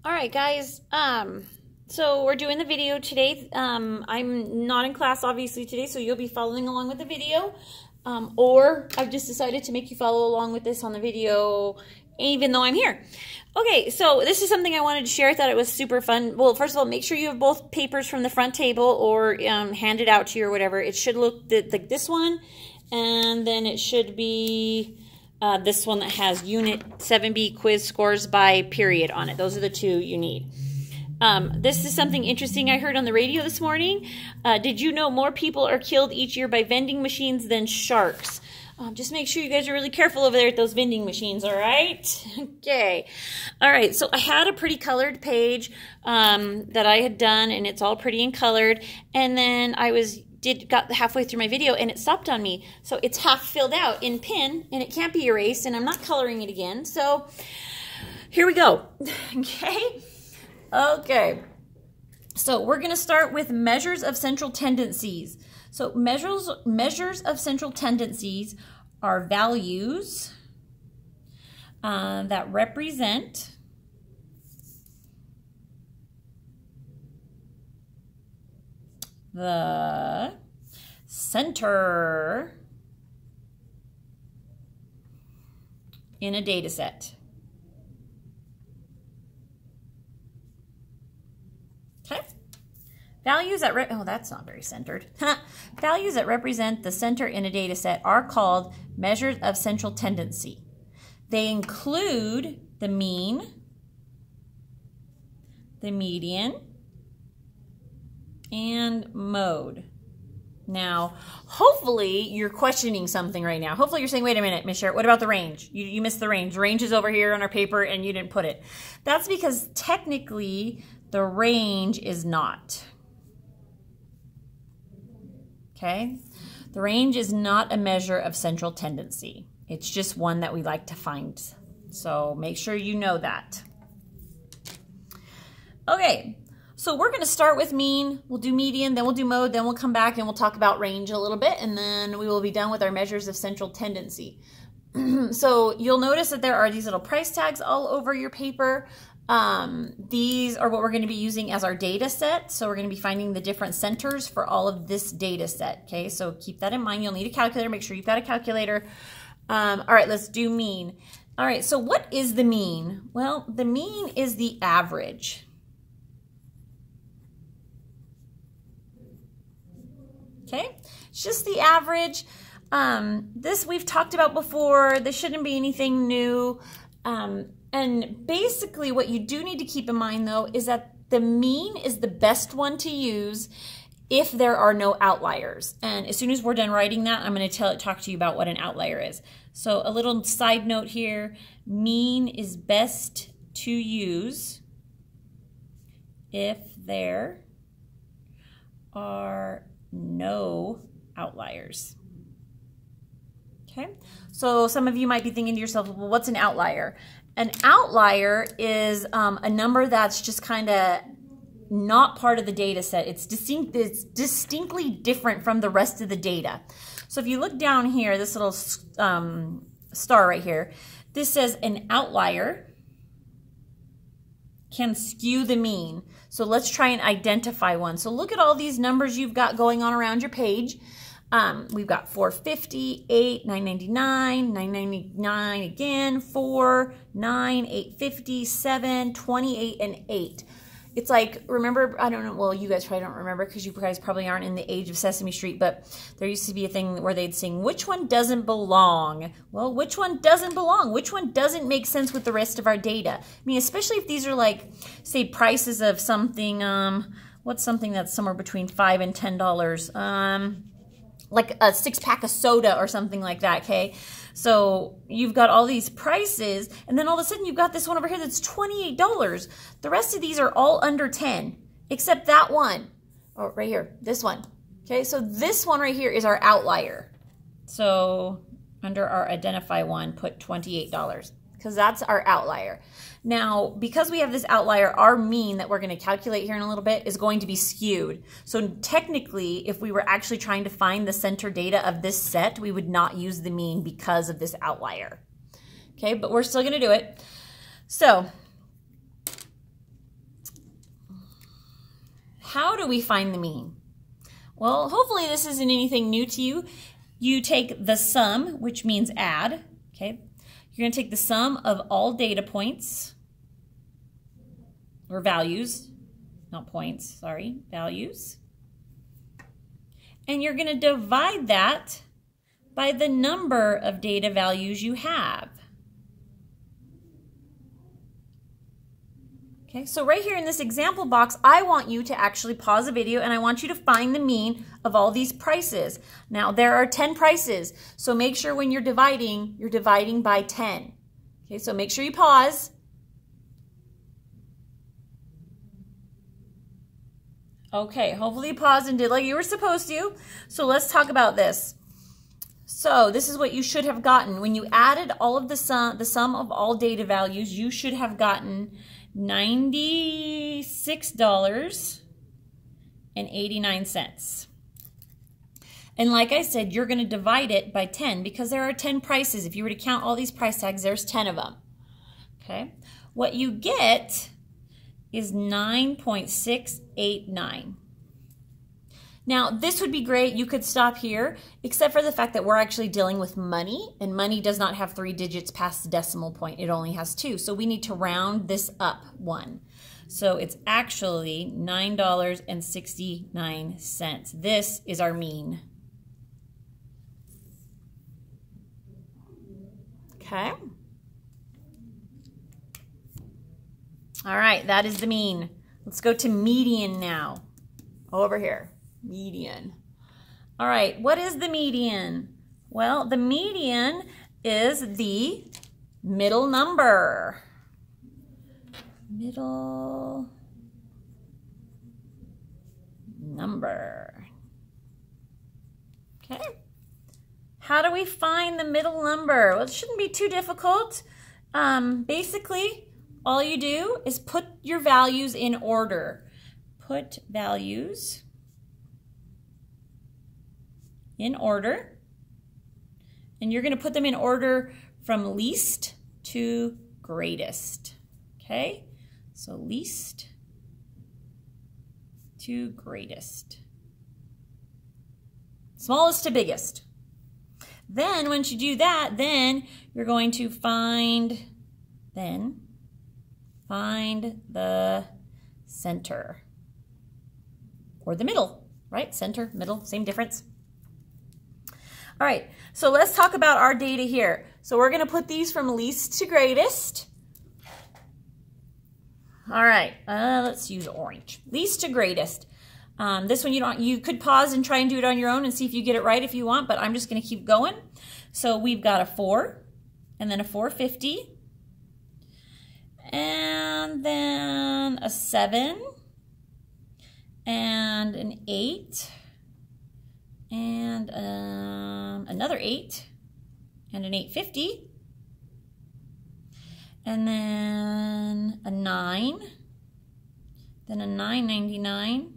All right, guys. So we're doing the video today. I'm not in class, obviously, today, so you'll be following along with the video. Or I've just decided to make you follow along with this on the video, even though I'm here. Okay, so this is something I wanted to share. I thought it was super fun. Well, first of all, make sure you have both papers from the front table or hand it out to you or whatever. It should look like this one, and then it should be this one that has Unit 7B quiz scores by period on it. Those are the two you need. This is something interesting I heard on the radio this morning. Did you know more people are killed each year by vending machines than sharks? Just make sure you guys are really careful over there at those vending machines, all right? Okay. All right, so I had a pretty colored page that I had done, and it's all pretty and colored. And then I got halfway through my video, and it stopped on me. So it's half filled out in pen, and it can't be erased, and I'm not coloring it again. So here we go, okay? Okay, so we're going to start with measures of central tendencies. So measures of central tendencies are values that represent the center in a data set. Okay. Values that oh, that's not very centered. Values that represent the center in a data set are called measures of central tendency. They include the mean, the median, and mode. Now, hopefully you're questioning something right now. Hopefully you're saying, wait a minute, Ms. Sherritt, what about the range? You missed the range. The range is over here on our paper and you didn't put it. That's because technically the range is not. Okay? The range is not a measure of central tendency. It's just one that we like to find. So make sure you know that. Okay, so we're going to start with mean. We'll do median, then we'll do mode, then we'll come back and we'll talk about range a little bit, and then we will be done with our measures of central tendency. So you'll notice that there are these little price tags all over your paper. These are what we're going to be using as our data set. So we're going to be finding the different centers for all of this data set. Okay, so keep that in mind. You'll need a calculator. Make sure you've got a calculator. All right, let's do mean. All right, so what is the mean? Well, the mean is the average. Okay, it's just the average. This we've talked about before. This shouldn't be anything new. And basically what you do need to keep in mind, though, is that the mean is the best one to use if there are no outliers. And as soon as we're done writing that, I'm going to talk to you about what an outlier is. So a little side note here, mean is best to use if there are no outliers. Okay, so some of you might be thinking to yourself, well, what's an outlier? An outlier is a number that's just kind of not part of the data set. It's distinctly different from the rest of the data. So if you look down here, this little star right here, this says an outlier can skew the mean. So let's try and identify one. So look at all these numbers you've got going on around your page. We've got 450, 8, 999, 999 again, 4, 9, 850, 7, 28, and 8. It's like, remember, I don't know, well, you guys probably don't remember because you guys probably aren't in the age of Sesame Street, but there used to be a thing where they'd sing, which one doesn't belong? Well, which one doesn't belong? Which one doesn't make sense with the rest of our data? I mean, especially if these are like, say, prices of something, what's something that's somewhere between $5 and $10? Like a 6-pack of soda or something like that, okay? So you've got all these prices, and then all of a sudden you've got this one over here that's $28. The rest of these are all under 10, except that one. Oh, right here, this one. Okay, so this one right here is our outlier. So under our identify one, put $28, because that's our outlier. Now, because we have this outlier, our mean that we're going to calculate here in a little bit is going to be skewed. So technically, if we were actually trying to find the center data of this set, we would not use the mean because of this outlier. Okay, but we're still going to do it. So how do we find the mean? Well, hopefully this isn't anything new to you. You take the sum, which means add, okay? You're going to take the sum of all data points, or values, not points, sorry, values. And you're going to divide that by the number of data values you have. Okay, so right here in this example box, I want you to actually pause the video and I want you to find the mean of all these prices. Now, there are 10 prices, so make sure when you're dividing by 10. Okay, so make sure you pause. Okay, hopefully you paused and did like you were supposed to. So let's talk about this. So this is what you should have gotten. When you added all of the sum of all data values, you should have gotten $96.89. And like I said, you're going to divide it by 10 because there are 10 prices. If you were to count all these price tags, there's 10 of them. Okay? What you get is 9.689. Now, this would be great. You could stop here, except for the fact that we're actually dealing with money, and money does not have 3 digits past the decimal point. It only has 2. So we need to round this up 1. So it's actually $9.69. This is our mean. Okay. All right, that is the mean. Let's go to median now. Over here. Median. All right, what is the median? Well, the median is the middle number. Middle number. Okay. How do we find the middle number? Well, it shouldn't be too difficult. Basically, all you do is put your values in order. Put values in order, and you're going to put them in order from least to greatest. Okay, so least to greatest, smallest to biggest. Then once you do that, then you're going to find the center or the middle, right? Center, middle, same difference. All right, so let's talk about our data here. So we're going to put these from least to greatest. All right, let's use orange. Least to greatest. This one you could pause and try and do it on your own and see if you get it right if you want, but I'm just going to keep going. So we've got a 4, and then a 450, and then a 7, and an 8, and another 8, and an 850, and then a 9, then a 999,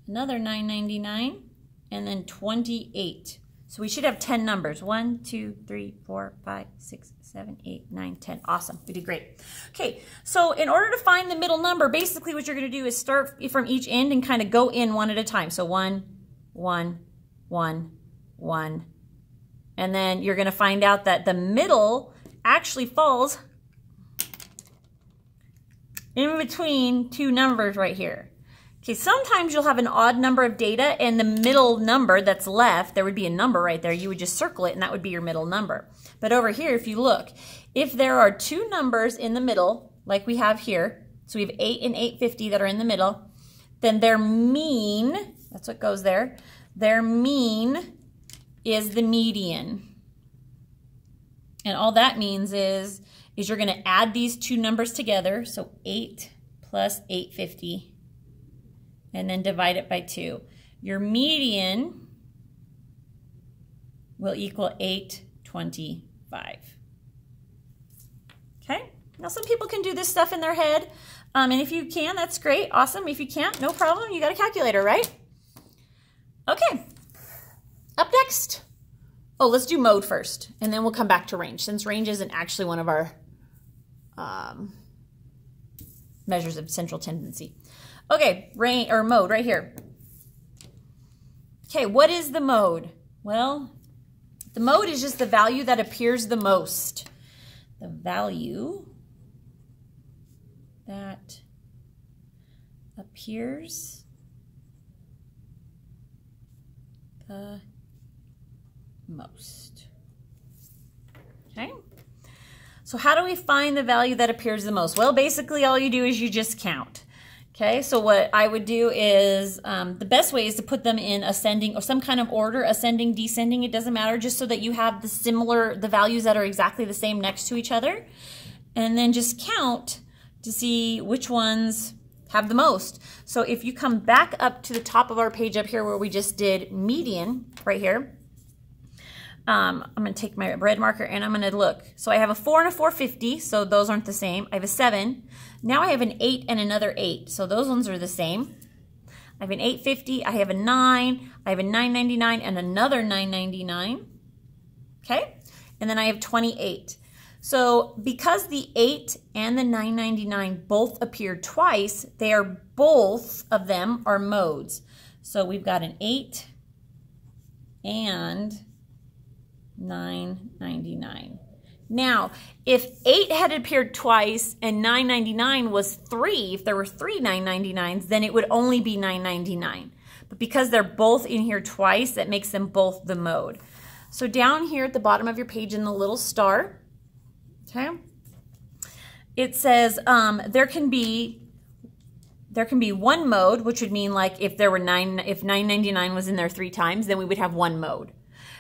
another 999, and then 28. So we should have 10 numbers. 1, 2, 3, 4, 5, 6, 7, 8, 9, 10. Awesome. We did great. Okay, so in order to find the middle number, basically what you're going to do is start from each end and kind of go in one at a time. So 1, 1, 1, 1. And then you're going to find out that the middle actually falls in between two numbers right here. Okay, sometimes you'll have an odd number of data and the middle number that's left, there would be a number right there. You would just circle it and that would be your middle number. But over here, if you look, if there are two numbers in the middle, like we have here, so we have 8 and 850 that are in the middle, then their mean, that's what goes there, their mean is the median. And all that means is you're going to add these two numbers together, so 8 plus 850, and then divide it by 2. Your median will equal 825. Okay? Now some people can do this stuff in their head, and if you can, that's great, awesome. If you can't, no problem, you got a calculator, right? Okay, up next. Oh, let's do mode first, and then we'll come back to range, since range isn't actually one of our measures of central tendency. Okay, range or mode right here. Okay, what is the mode? Well, the mode is just the value that appears the most. The value that appears the most. Okay. So how do we find the value that appears the most? Well, basically all you do is you just count. Okay, so what I would do is, the best way is to put them in ascending or some kind of order, ascending, descending, it doesn't matter, just so that you have the values that are exactly the same next to each other. And then just count to see which ones have the most. So if you come back up to the top of our page up here where we just did median, right here, I'm going to take my red marker and I'm going to look. So I have a 4 and a 450, so those aren't the same. I have a 7. Now I have an 8 and another 8, so those ones are the same. I have an 850, I have a 9, I have a 999 and another 999. Okay? And then I have 28. So because the 8 and the 999 both appeared twice, they are both of them are modes. So we've got an 8 and 999. Now, if 8 had appeared twice and 999 was 3, if there were 3 999s, then it would only be 999. But because they're both in here twice, that makes them both the mode. So down here at the bottom of your page in the little star, okay, it says there can be one mode, which would mean like if 999 was in there 3 times, then we would have one mode.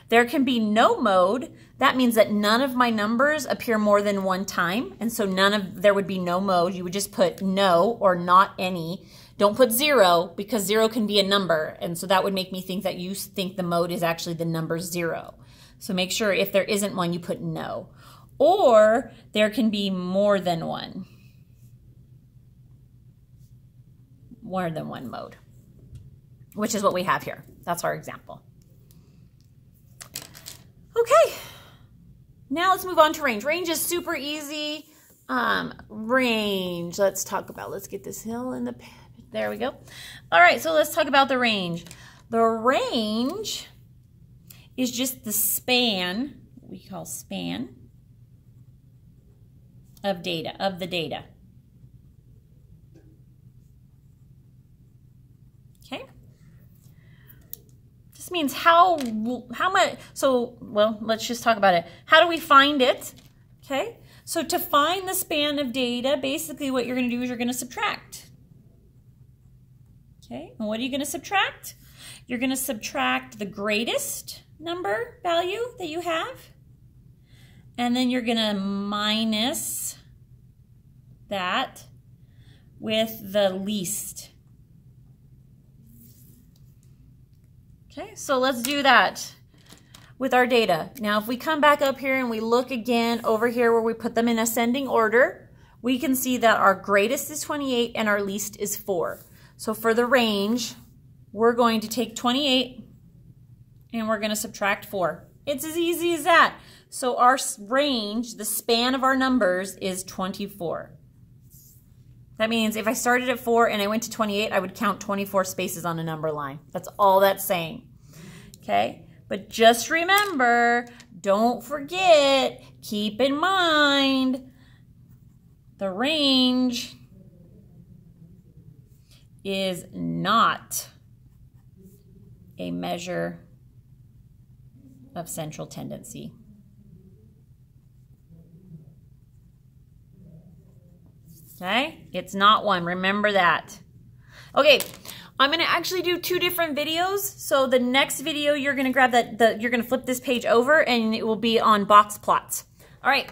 There can be no mode. That means that none of my numbers appear more than one time, and so there would be no mode. You would just put no or not any. Don't put 0 because 0 can be a number, and so that would make me think that you think the mode is actually the number 0. So make sure if there isn't one, you put no. Or there can be more than one. More than one mode, which is what we have here. That's our example. Okay, now let's move on to range. Range is super easy. Range, let's get this hill in the, there we go. All right, so let's talk about the range. The range is just the span, what we call span, of the data. Okay. This means how much, so, well, let's just talk about it. How do we find it? Okay, so to find the span of data, basically what you're going to do is you're going to subtract. Okay, and what are you going to subtract? You're going to subtract the greatest number value that you have, and then you're going to minus that with the least. Okay, so let's do that with our data. Now, if we come back up here and we look again over here where we put them in ascending order, we can see that our greatest is 28 and our least is 4. So for the range, we're going to take 28 and we're going to subtract 4. It's as easy as that. So our range, the span of our numbers, is 24. That means if I started at 4 and I went to 28, I would count 24 spaces on a number line. That's all that's saying. Okay? But just remember, don't forget, keep in mind, the range is not a measure of central tendency. Okay, it's not one. Remember that. Okay, I'm going to actually do 2 different videos. So the next video, you're going to grab you're going to flip this page over and it will be on box plots. All right.